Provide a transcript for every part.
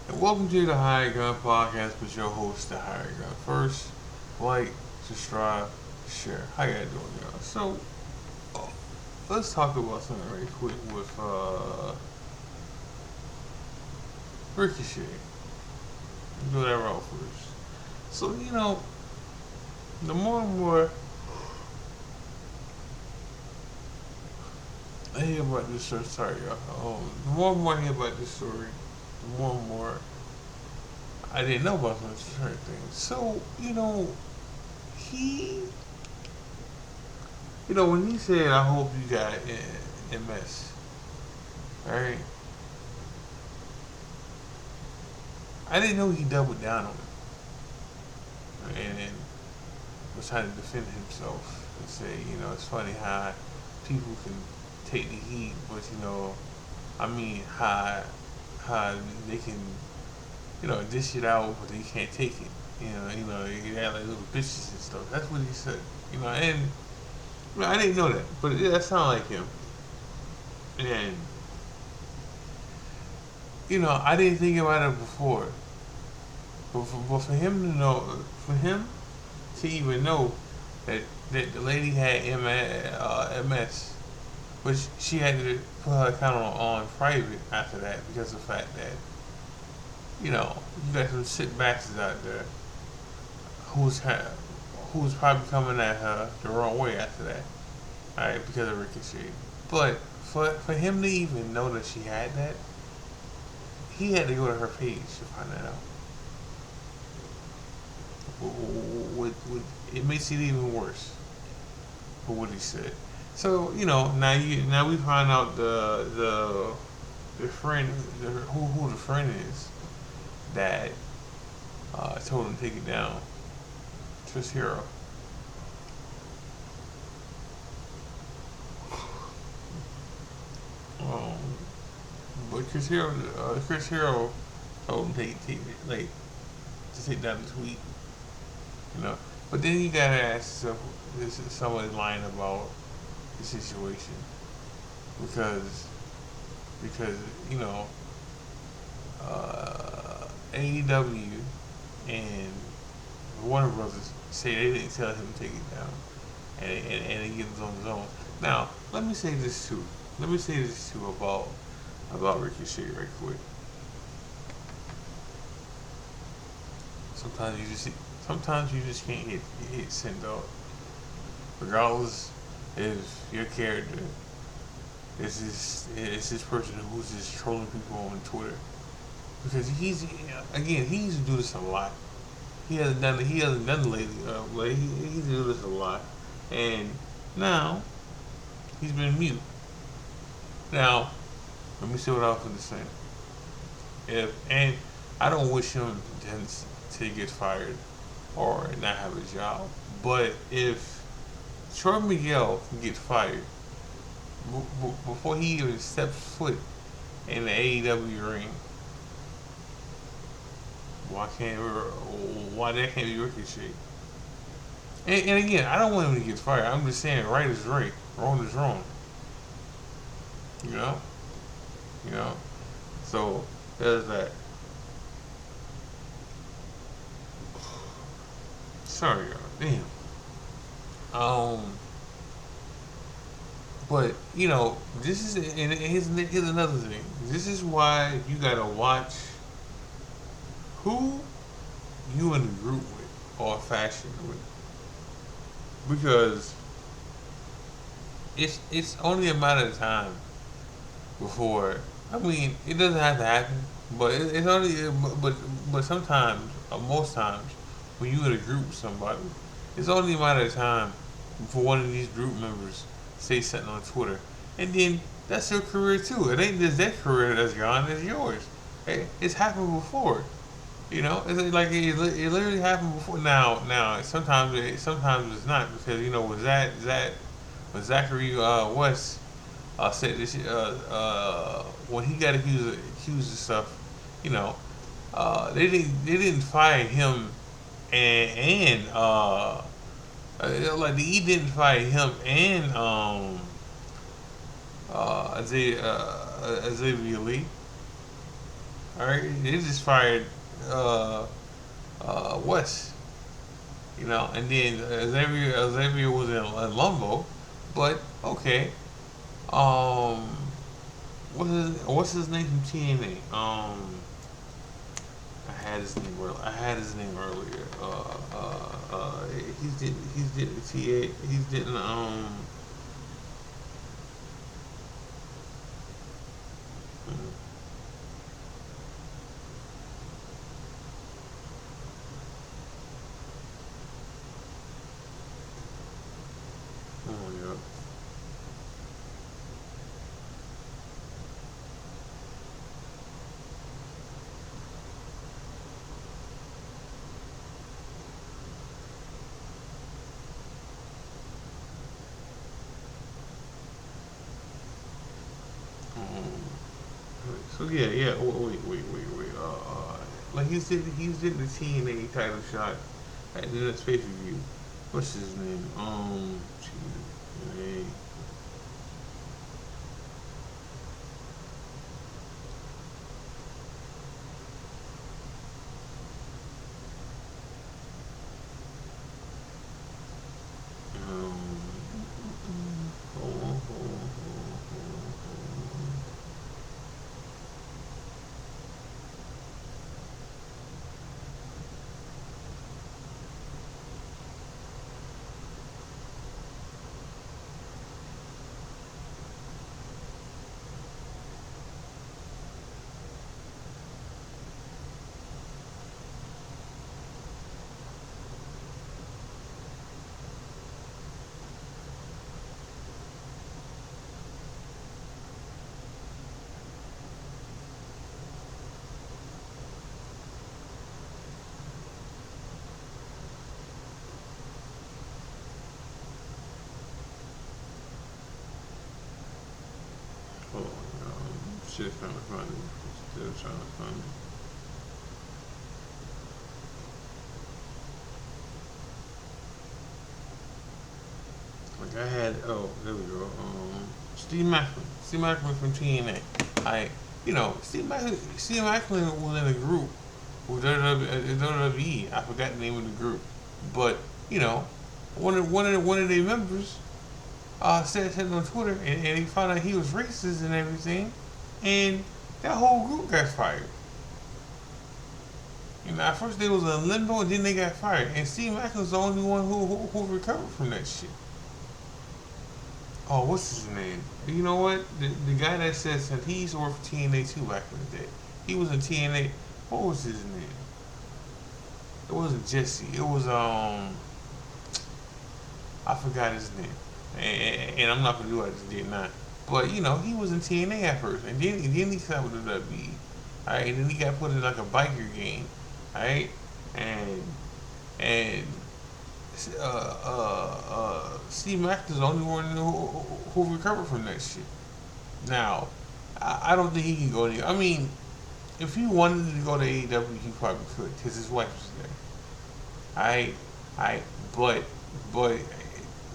And welcome to the Hired Gun Podcast with your host, the Hired Gun. First, like, subscribe, share. How you doing, y'all? So, uh, let's talk about something right quick with Ricochet. Do that route first. So, the more and more I hear about this story, sorry, y'all. The more and more I hear about this story, the more and more I didn't know about some certain things. So, he when he said, "I hope you got MS," right? I didn't know he doubled down on it, and was trying to defend himself and say, it's funny how people can take the heat, but I mean, how they can, dish it out, but they can't take it. You had like little bitches and stuff. That's what he said. And I didn't know that, but that sounded like him. And I didn't think about it before. But for him to know, for him to even know that the lady had MS, which she had to put her account on private after that because of the fact that, you got some sick bastards out there who's ha- who's probably coming at her the wrong way after that, alright, because of Ricochet. But for him to even know that she had that, he had to go to her page to find that out. It makes it even worse for what he said. So now we find out the friend who the friend is that told him to take it down. Chris Hero. Um, but Chris Hero told him to take down the tweet. You know. But then you gotta ask yourself, is somebody lying about the situation? Because because AEW and Warner Brothers say they didn't tell him to take it down, and he gets on his own. Now, let me say this too. Let me say this too about Ricochet right quick. Sometimes you just sometimes you just can't hit send out, regardless if your character is this person who's just trolling people on Twitter, because he used to do this a lot. He hasn't done it lately, but he used to do this a lot, and now he's been mute. Now let me see what I was going to say. If and I don't wish him to get fired or not have a job, but if Troy Miguel can get fired before he even steps foot in the AEW ring, why that can't be Ricochet? And again, I don't want him to get fired. I'm just saying, right is right, wrong is wrong. You know, you know. So there's that. Sorry, y'all. Damn. But this is and here's another thing. This is why you gotta watch who you in the group with or faction with, because it's only a matter of time before. I mean, it doesn't have to happen, but it's only but sometimes or most times when you in a group with somebody, it's only a matter of time before one of these group members say something on Twitter, and then that's your career too. It ain't just their career that's gone; it's yours. It's happened before. It's like it literally happened before. Now, sometimes it's not, because with Zachary West said this when he got accused of stuff. You know, they didn't fire him, and like he didn't fire him and Xavier Lee. All right, they just fired uh, West. And then Xavier was in Lumbo, but okay. Um, what's his name from TNA? I had his name earlier. He's did TA. He's did oh yeah. So yeah, yeah. Wait. Like he's did the TNA title shot at the next pay per view. What's his name? TNA. Um, hold on. Hold on. Shit, trying to find it. Still trying to find it. Like I had, oh, there we go. Steve Macklin. Steve Macklin from TNA. I, Steve Macklin was in a group with WWE. I forgot the name of the group, but one of their members said something on Twitter, and he found out he was racist and everything, and that whole group got fired. At first they was in limbo, and then they got fired. And Steve Macklin's the only one who recovered from that shit. Oh, what's his name? You know what? The guy that says that he used to work for TNA too back in the day. He was in TNA. What was his name? It wasn't Jesse. It was I forgot his name. And I'm not gonna do it. I just did not. But he was in TNA at first, and then he signed with the WWE. All right, and then he got put in like a biker game. All right, and and Steve Mack is the only one who recovered from that shit. Now, I don't think he can go there. I mean, if he wanted to go to AEW, he probably could, because his wife was there. I, I, but,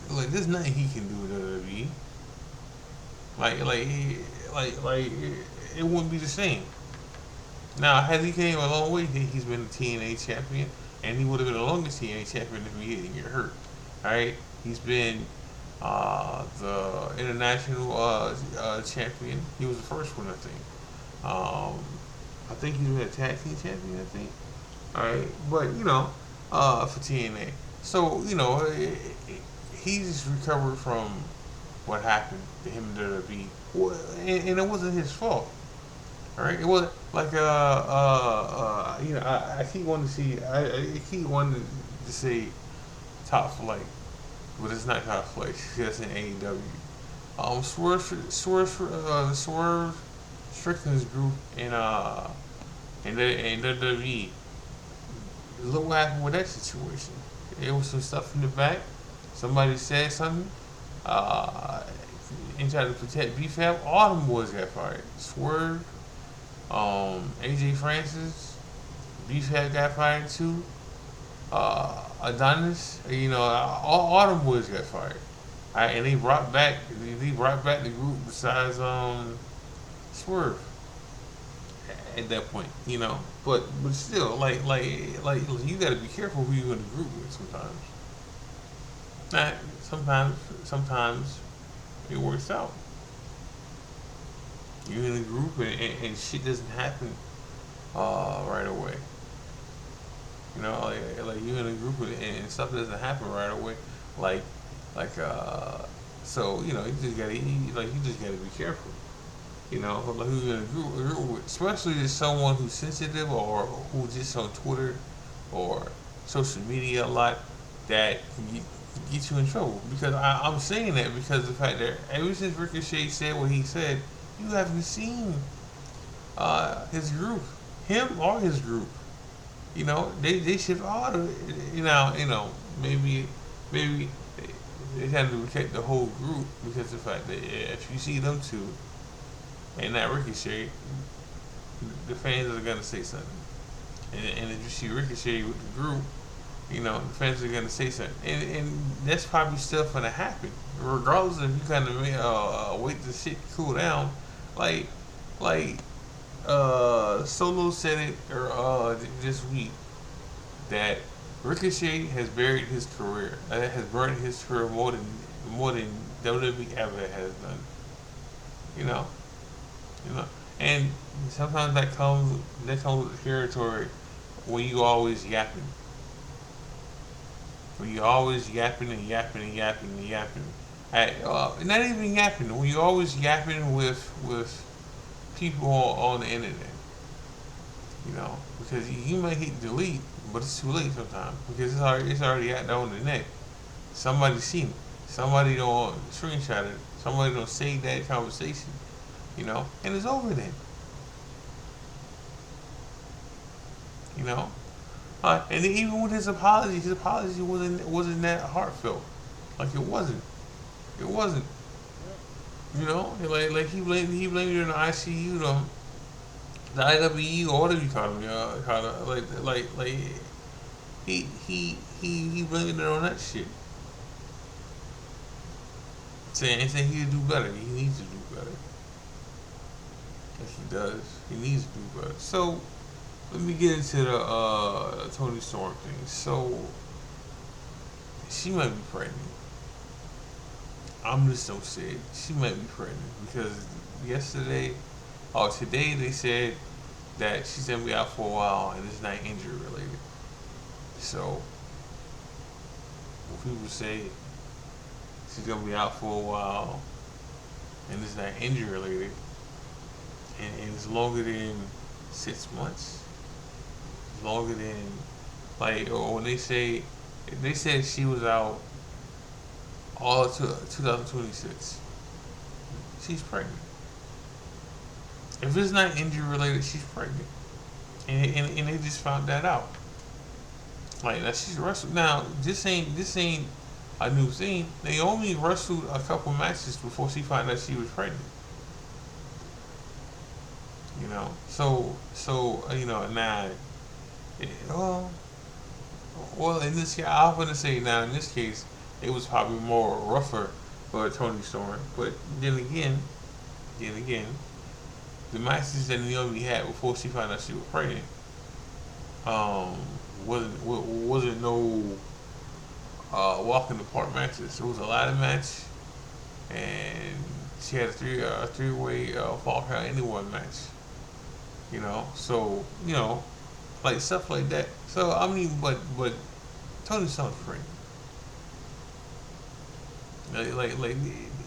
like, there's nothing he can do to WWE. It wouldn't be the same. Now, has he came a long way? He's been the TNA champion, and he would have been the longest TNA champion if he didn't get hurt. All right, he's been the international champion. He was the first one, I think. I think he's been a tag team champion. I think. All right, but for TNA, so he's recovered from what happened to him in WWE, well, and it wasn't his fault. All right, it was like I keep wanting to see I keep wanting to say top flight, but it's not top flight. It's just in AEW. Swerve Strickland's group in WWE. Look what happened with that situation. It was some stuff in the back. Somebody said something. Uh, and tried to protect BFAB. All them boys got fired. Swerve, AJ Francis, BFAB got fired too. Adonis, all them boys got fired. And they brought back the group besides Swerve. at that point, you know. But still, like you got to be careful who you in the group with sometimes. Not sometimes it works out. You're in a group and shit doesn't happen right away. You know, like you're in a group and stuff doesn't happen right away. Like like so you know you just gotta be careful. You know, like who you're in a group with, especially if someone who's sensitive or who's just on Twitter or social media a lot that can get you in trouble. Because I'm saying that because of the fact that ever since Ricochet said what he said, you haven't seen his group, him or his group. You know, they should all you know maybe they had to protect the whole group because of the fact that if you see them two and that Ricochet, the fans are gonna say something. And if you see Ricochet with the group, you know, the fans are gonna say something. And that's probably stuff gonna happen. Regardless if you kind of wait the shit to cool down. Like, like, Solo said it or this week that Ricochet has buried his career. Has burned his career more than WWE ever has done. You know, you know. And sometimes that comes with the territory when you always yapping. When you always yapping and yapping and yapping and yapping. Not even yapping. When you always yapping with people on the internet. You know, because you might hit delete, but it's too late sometimes because it's already out there on the net. Somebody seen it. Somebody don't screenshot it. Somebody don't save that conversation. You know, and it's over then. You know, and even with his apology wasn't that heartfelt. Like it wasn't. It wasn't. You know, like he blamed it on the ICU, the IWE or whatever you call him. Call it, like he blamed it on that shit, saying he'll do better. He needs to do better. Yes, he does. He needs to do better. So let me get into the Tony Storm thing. So she might be pregnant. I'm just don't say it. She might be pregnant because yesterday or today they said that she's gonna be out for a while and it's not injury related. So when people say she's gonna be out for a while and it's not injury related and it's longer than 6 months, longer than like or when they said she was out all to 2026. She's pregnant. If it's not injury related, she's pregnant, and they just found that out. Like now she's wrestled. Now this ain't a new thing. They only wrestled a couple matches before she found out she was pregnant. You know, so you know now. Well, in this case, I'm gonna say now in this case, it was probably more rougher for Tony Storm. But then again, the matches that Naomi had before she found out she was pregnant, um, wasn't no walk in the park matches. It was a ladder match, and she had a three way fall count anyone match. You know, so you know, like stuff like that. So I mean, but Tony Storm's pregnant. Like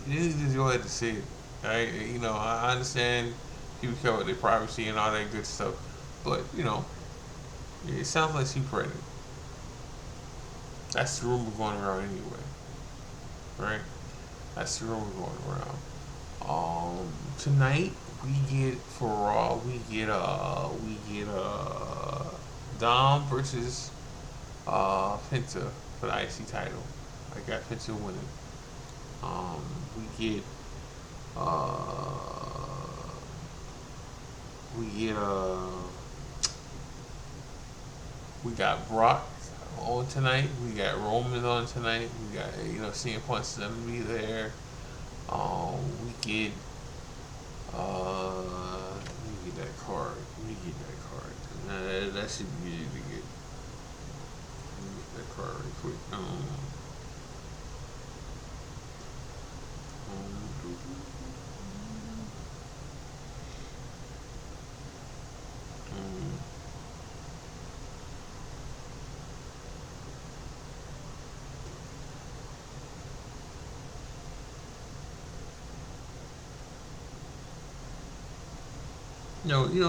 you just go ahead to say it. Right? You know, I understand people care about their privacy and all that good stuff, but you know, it sounds like she's pregnant. That's the rumor going around anyway, right? That's the rumor going around. Tonight we get for Raw. We get Dom versus Penta for the IC title. I got Penta winning. We get uh we get we got Brock on tonight. We got Roman on tonight. We got CM Punk's gonna be there. We get let me get that card. Let me get that card. That should be easy to get. Let me get that card right quick. um,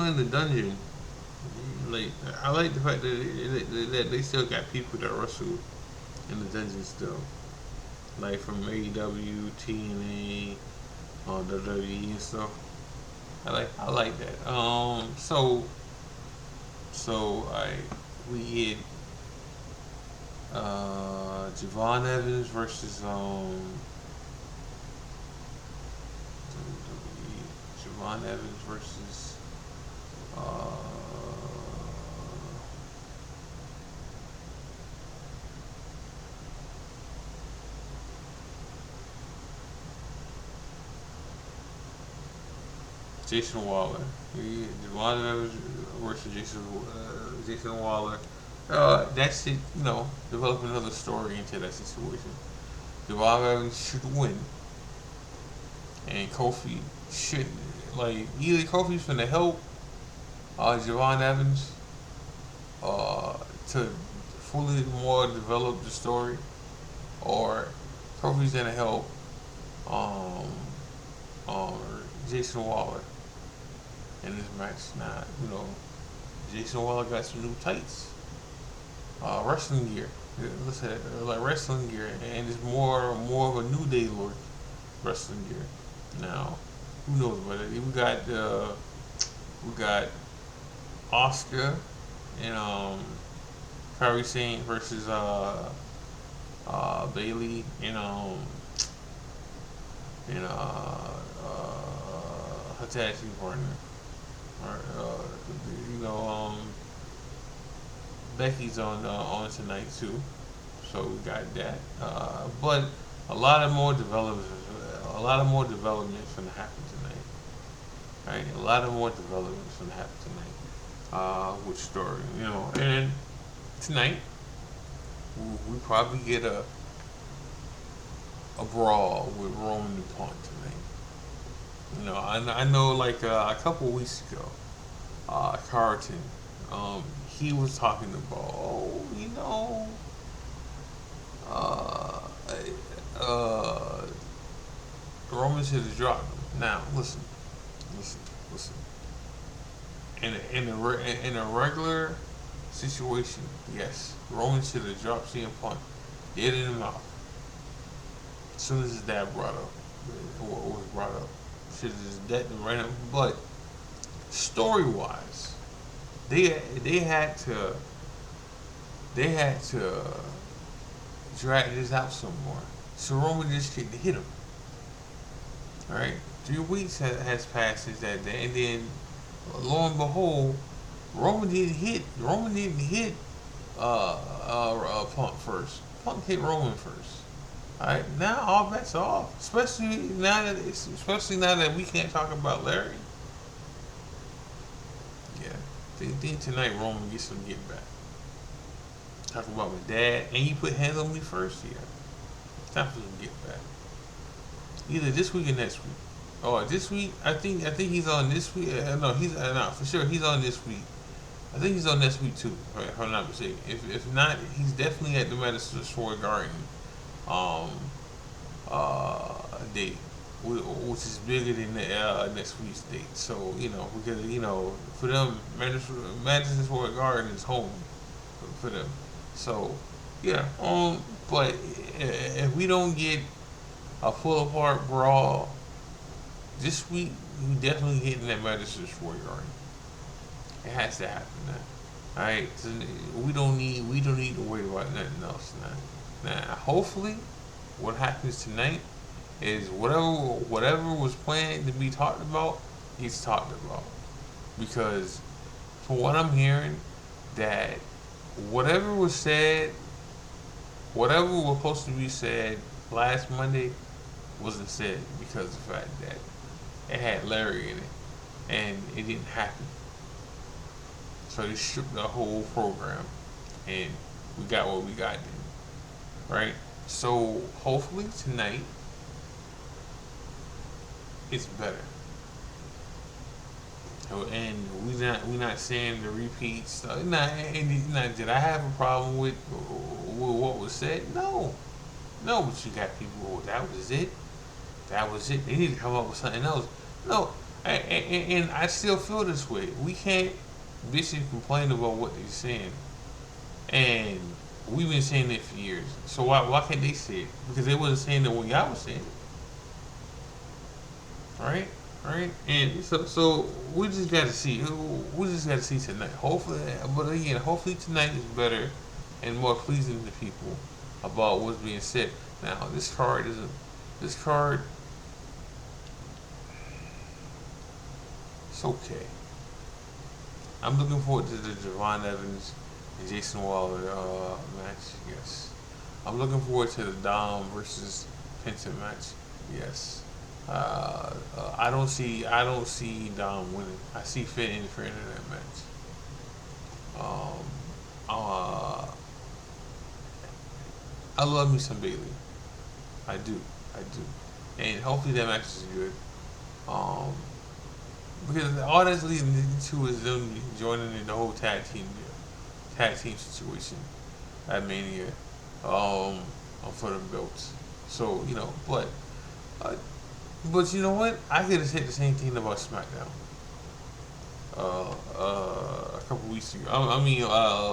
in the dungeon, like I like the fact that they still got people that wrestle in the dungeon still, like from AEW, TNA, WWE and stuff. I like that. So I we get Javon Evans versus Javon Evans versus uh, Jason Waller. Javon Evans versus Jason Waller. That's it. Develop another story into that situation. Javon Evans should win, and Kofi should either Kofi's gonna help Javon Evans to fully more develop the story, or Kofi's gonna help um, um, Jason Waller in this match. Now, Jason Waller got some new tights, wrestling gear. Let's say like wrestling gear, and it's more of a New Day look wrestling gear. Now, who knows about it? We got Oscar and Kyrie Saint versus Bailey and her tag team partner. Or, you know, um, Becky's on tonight too, so we got that. But a lot of more developments, gonna happen tonight. Right, a lot of more developments gonna happen tonight. With story, and tonight we probably get a brawl with Roman and Punk tonight. I know like a couple of weeks ago, Carlton, he was talking about, uh, uh, Roman should have dropped him. Now, listen, listen. In a regular situation, yes, Roman should have dropped CM Punk dead in the mouth as soon as his dad brought up, or was brought up. Should have just dead right up. But story wise, they had to drag this out some more. So Roman just couldn't hit him. All right, 3 weeks has passed since that day, and then lo and behold, Roman didn't hit Punk first. Punk hit Roman first. All right, now all bets are off. Especially now that we can't talk about Larry. Yeah, they think tonight Roman gets some get back. Talk about my dad, and you put hands on me first. Yeah, time for some get back. Either this week or next week. Oh, this week I think he's on this week. No, he's no for sure he's on this week. I think he's on next week too, if I'm not mistaken. If not, he's definitely at the Madison Square Garden um date, which is bigger than the next week's date. So because for them, Madison Square Garden is home for them. So yeah, but if we don't get a pull apart brawl this week, we definitely hitting that Madison Square Garden. It has to happen now. All right, so we don't need to worry about nothing else now. Now, hopefully, what happens tonight is whatever was planned to be talked about, gets talked about. Because from what I'm hearing, that whatever was said, whatever was supposed to be said last Monday, wasn't said because of the fact that it had Larry in it, and it didn't happen. So they stripped the whole program, and we got what we got then, right? So hopefully tonight it's better. So, and we not saying the repeats. Not did I have a problem with what was said? No, no. But you got people. Oh, that was it. That was it. They need to come up with something else. No, and I still feel this way. We can't bitch and complain about what they're saying, and we've been saying it for years. So why can't they say it? Because they wasn't saying it when y'all was saying it, right? Right? And so we just got to see. We just got to see tonight. Hopefully, but again, hopefully tonight is better and more pleasing to people about what's being said. Now, this card isn't. This card, it's okay. I'm looking forward to the Javon Evans and Jason Waller match. Yes. I'm looking forward to the Dom versus Penta match. Yes. I don't see Dom winning. I see Finn interfering in that match. Um, uh, I love me some Bailey. I do. I do. And hopefully that match is good. Um, because all that's leading to is them joining in the whole tag team situation at Mania, um, for the belts. So uh, but you know what? I could have said the same thing about SmackDown. A couple weeks ago.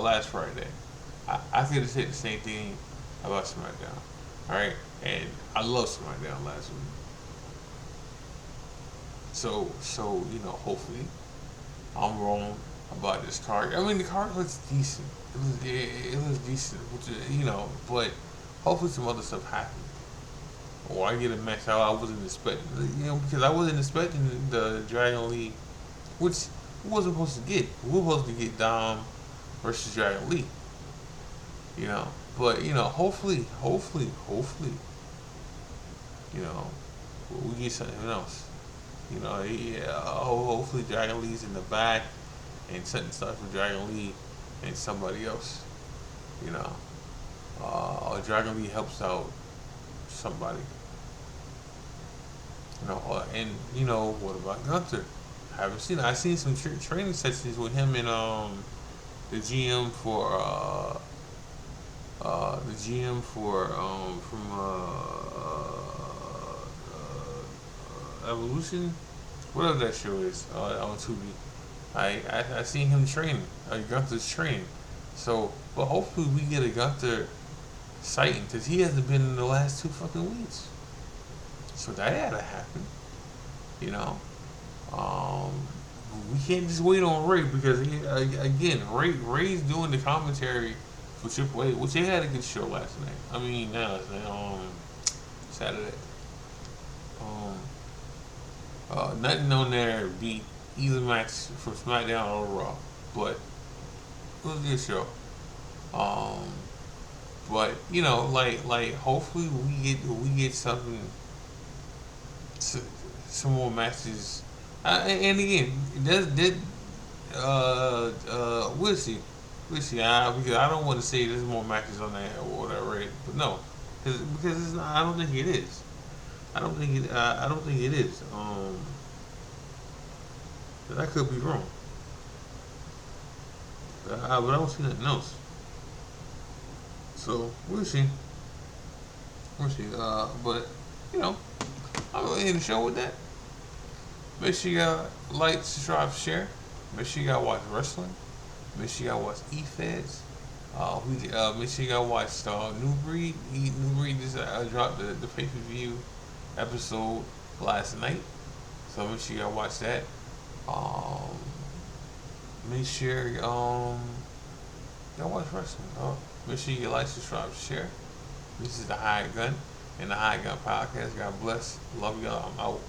Last Friday. I could have said the same thing about SmackDown. All right, and I love SmackDown last week. Hopefully I'm wrong about this card. I mean, the card looks decent. It looks decent, but hopefully some other stuff happens. Or I get a match I wasn't expecting. Because I wasn't expecting the Dragon Lee, which we wasn't supposed to get. We were supposed to get Dom versus Dragon Lee. You know, but hopefully, you know, we get something else. Hopefully Dragon Lee's in the back and something starts with Dragon Lee and somebody else. You know, or Dragon Lee helps out somebody. And what about Gunther? I haven't seen. I seen some training sessions with him and the GM for from Evolution, whatever that show is on Tubi. I seen him training. Gunther's training. So, but hopefully we get a Gunther sighting because he hasn't been in the last 2 fucking weeks. So that had to happen. You know. Um, we can't just wait on Ray because again, Ray's doing the commentary for Triple H, which they had a good show last night. I mean, not last night, Saturday. Um, Nothing on there beat either match from SmackDown or Raw, but it was a good show. Um, but hopefully we get something, some more matches. And again, we'll see. We'll see. Because I don't want to say there's more matches on there or whatever, right? But no, because it's not. I don't think it is. I don't think it is. But I could be wrong. But I don't see nothing else. So we'll see. We'll see. But you know, I'm gonna end the show with that. Make sure you got like, subscribe, share. Make sure you got watch wrestling. Make sure you got watch E-Feds. Make sure you got watch New Breed. New Breed just dropped the pay-per-view episode last night. So make sure you got watch that. Um, Make sure y'all watch wrestling. Make sure you like, subscribe, share. This is the Hired Gun and the Hired Gun Podcast. God bless. Love y'all. I'm out.